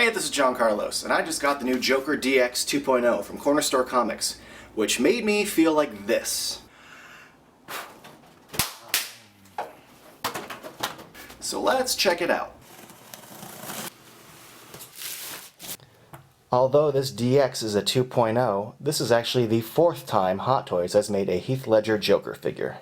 Hey, this is John Carlos, and I just got the new Joker DX 2.0 from Corner Store Comics, which made me feel like this. So let's check it out. Although this DX is a 2.0, this is actually the 4th time Hot Toys has made a Heath Ledger Joker figure.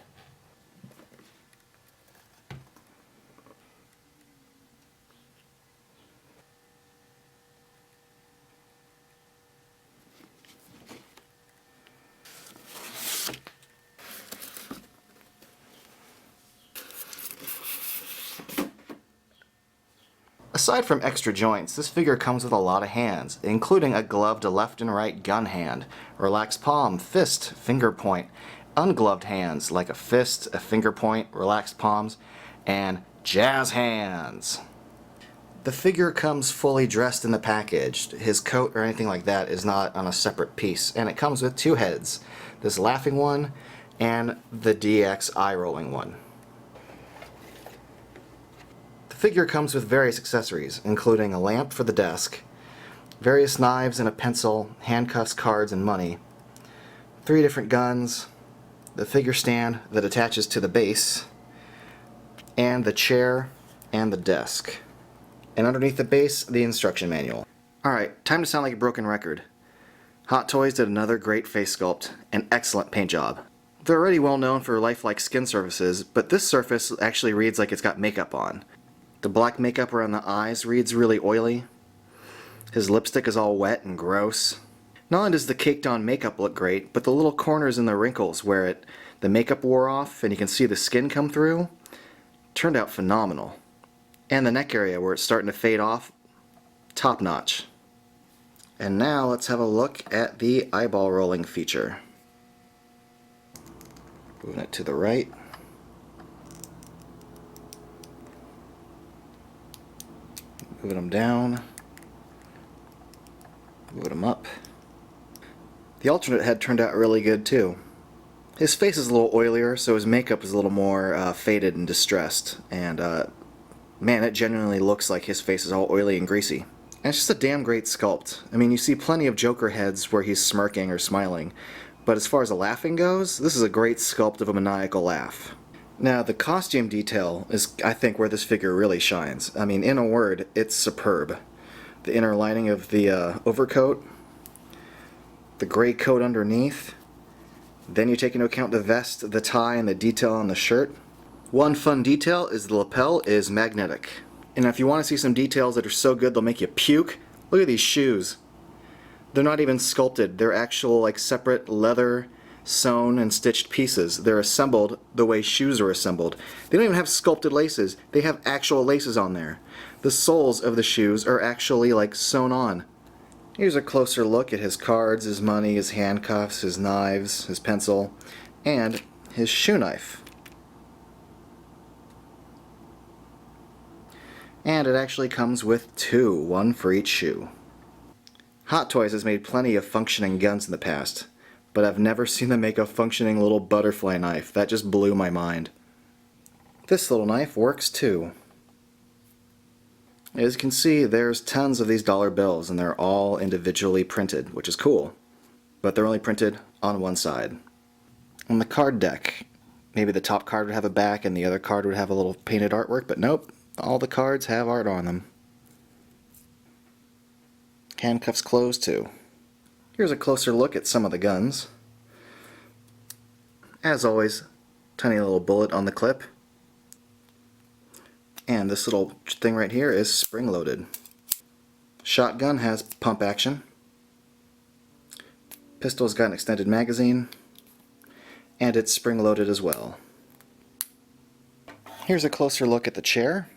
Aside from extra joints, this figure comes with a lot of hands, including a gloved left and right gun hand, relaxed palm, fist, finger point, ungloved hands like a fist, a finger point, relaxed palms, and jazz hands. The figure comes fully dressed in the package. His coat or anything like that is not on a separate piece, and it comes with 2 heads, this laughing one and the DX eye-rolling one. The figure comes with various accessories, including a lamp for the desk, various knives and a pencil, handcuffs, cards, and money, 3 different guns, the figure stand that attaches to the base, and the chair and the desk. And underneath the base, the instruction manual. Alright, time to sound like a broken record. Hot Toys did another great face sculpt, an excellent paint job. They're already well known for lifelike skin surfaces, but this surface actually reads like it's got makeup on. The black makeup around the eyes reads really oily. His lipstick is all wet and gross. Not only does the caked on makeup look great, but the little corners and the wrinkles where the makeup wore off and you can see the skin come through turned out phenomenal. And the neck area where it's starting to fade off, top notch. And now let's have a look at the eyeball rolling feature. Moving it to the right. Moving them down, moving them up. The alternate head turned out really good too. His face is a little oilier, so his makeup is a little more faded and distressed. And man, it genuinely looks like his face is all oily and greasy. And it's just a damn great sculpt. I mean, you see plenty of Joker heads where he's smirking or smiling, but as far as the laughing goes, this is a great sculpt of a maniacal laugh. Now, the costume detail is, I think, where this figure really shines. I mean, in a word, it's superb. The inner lining of the overcoat, the gray coat underneath, then you take into account the vest, the tie, and the detail on the shirt. One fun detail is the lapel is magnetic. And if you want to see some details that are so good they'll make you puke, look at these shoes. They're not even sculpted. They're actual, like, separate leather sewn and stitched pieces. They're assembled the way shoes are assembled. They don't even have sculpted laces. They have actual laces on there. The soles of the shoes are actually like sewn on. Here's a closer look at his cards, his money, his handcuffs, his knives, his pencil, and his shoe knife. And it actually comes with 2, one for each shoe. Hot Toys has made plenty of functioning guns in the past, but I've never seen them make a functioning little butterfly knife. That just blew my mind. This little knife works too. As you can see, there's tons of these dollar bills, and they're all individually printed, which is cool. But they're only printed on one side. On the card deck, maybe the top card would have a back and the other card would have a little painted artwork, but nope, all the cards have art on them. Handcuffs closed too. Here's a closer look at some of the guns. As always, tiny little bullet on the clip. And this little thing right here is spring-loaded. Shotgun has pump action. Pistol's got an extended magazine. And it's spring-loaded as well. Here's a closer look at the chair.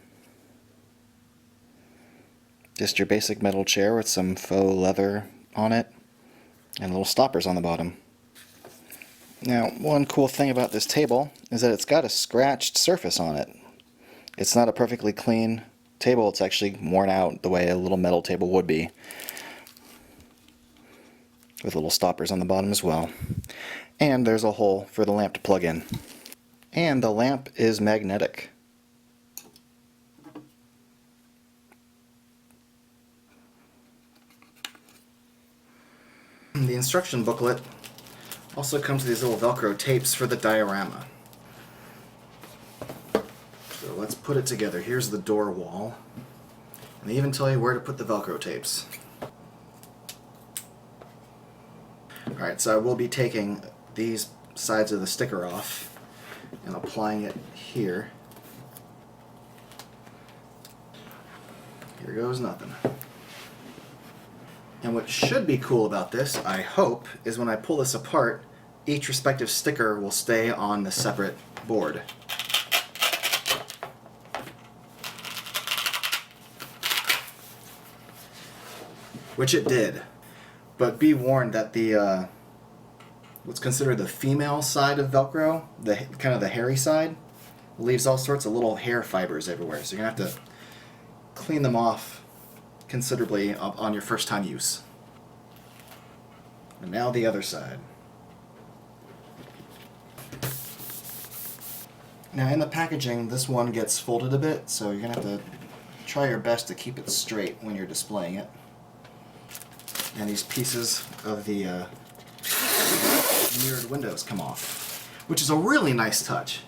Just your basic metal chair with some faux leather on it. And little stoppers on the bottom. Now, one cool thing about this table is that it's got a scratched surface on it. It's not a perfectly clean table, it's actually worn out the way a little metal table would be. With little stoppers on the bottom as well. And there's a hole for the lamp to plug in. And the lamp is magnetic. The instruction booklet also comes with these little Velcro tapes for the diorama. So let's put it together. Here's the door wall. And they even tell you where to put the Velcro tapes. Alright, so I will be taking these sides of the sticker off and applying it here. Here goes nothing. And what should be cool about this, I hope, is when I pull this apart, each respective sticker will stay on the separate board. Which it did. But be warned that the what's considered the female side of Velcro, the kind of the hairy side, leaves all sorts of little hair fibers everywhere. So you're going to have to clean them off considerably on your first time use. And now the other side. Now in the packaging, this one gets folded a bit, so you're going to have to try your best to keep it straight when you're displaying it. And these pieces of the mirrored windows come off, which is a really nice touch.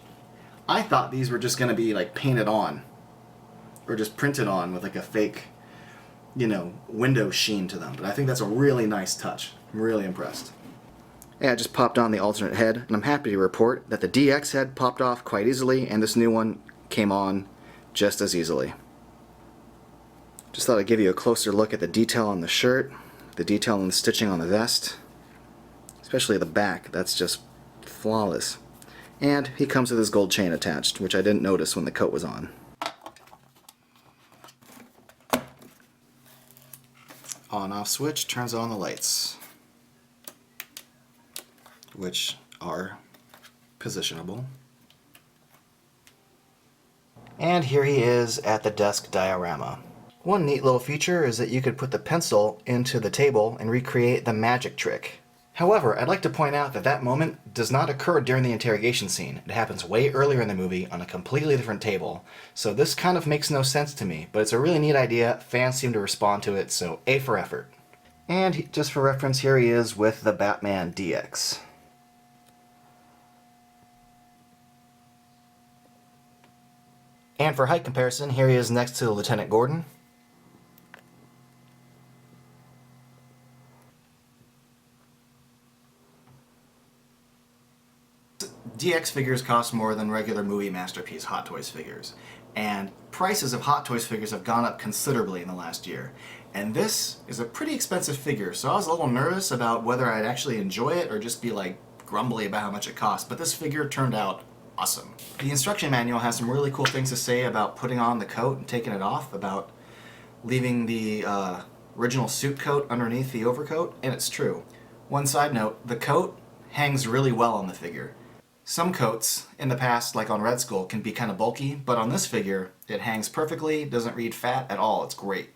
I thought these were just going to be like painted on, or just printed on with like a fake, you know, window sheen to them, but I think that's a really nice touch. I'm really impressed. Yeah, I just popped on the alternate head, and I'm happy to report that the DX head popped off quite easily, and this new one came on just as easily. Just thought I'd give you a closer look at the detail on the shirt, the detail on the stitching on the vest, especially the back. That's just flawless. And he comes with his gold chain attached, which I didn't notice when the coat was on. On-off switch turns on the lights, which are positionable. And here he is at the desk diorama. One neat little feature is that you could put the pencil into the table and recreate the magic trick. However, I'd like to point out that that moment does not occur during the interrogation scene. It happens way earlier in the movie on a completely different table. So this kind of makes no sense to me, but it's a really neat idea. Fans seem to respond to it, so A for effort. And just for reference, here he is with the Batman DX. And for height comparison, here he is next to Lieutenant Gordon. DX figures cost more than regular movie masterpiece Hot Toys figures, and prices of Hot Toys figures have gone up considerably in the last year. And this is a pretty expensive figure, so I was a little nervous about whether I'd actually enjoy it or just be like grumbly about how much it cost, but this figure turned out awesome. The instruction manual has some really cool things to say about putting on the coat and taking it off, about leaving the original suit coat underneath the overcoat, and it's true. One side note, the coat hangs really well on the figure. Some coats in the past, like on Red Skull, can be kind of bulky, but on this figure, it hangs perfectly, doesn't read fat at all, it's great.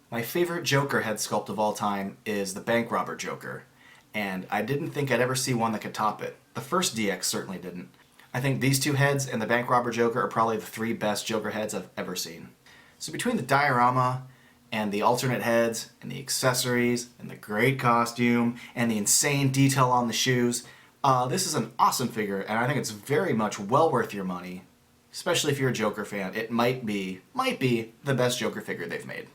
My favorite Joker head sculpt of all time is the bank robber Joker, and I didn't think I'd ever see one that could top it. The first DX certainly didn't. I think these two heads and the bank robber Joker are probably the three best Joker heads I've ever seen. So between the diorama and the alternate heads and the accessories and the great costume and the insane detail on the shoes, this is an awesome figure, and I think it's very much well worth your money, especially if you're a Joker fan. It might be the best Joker figure they've made.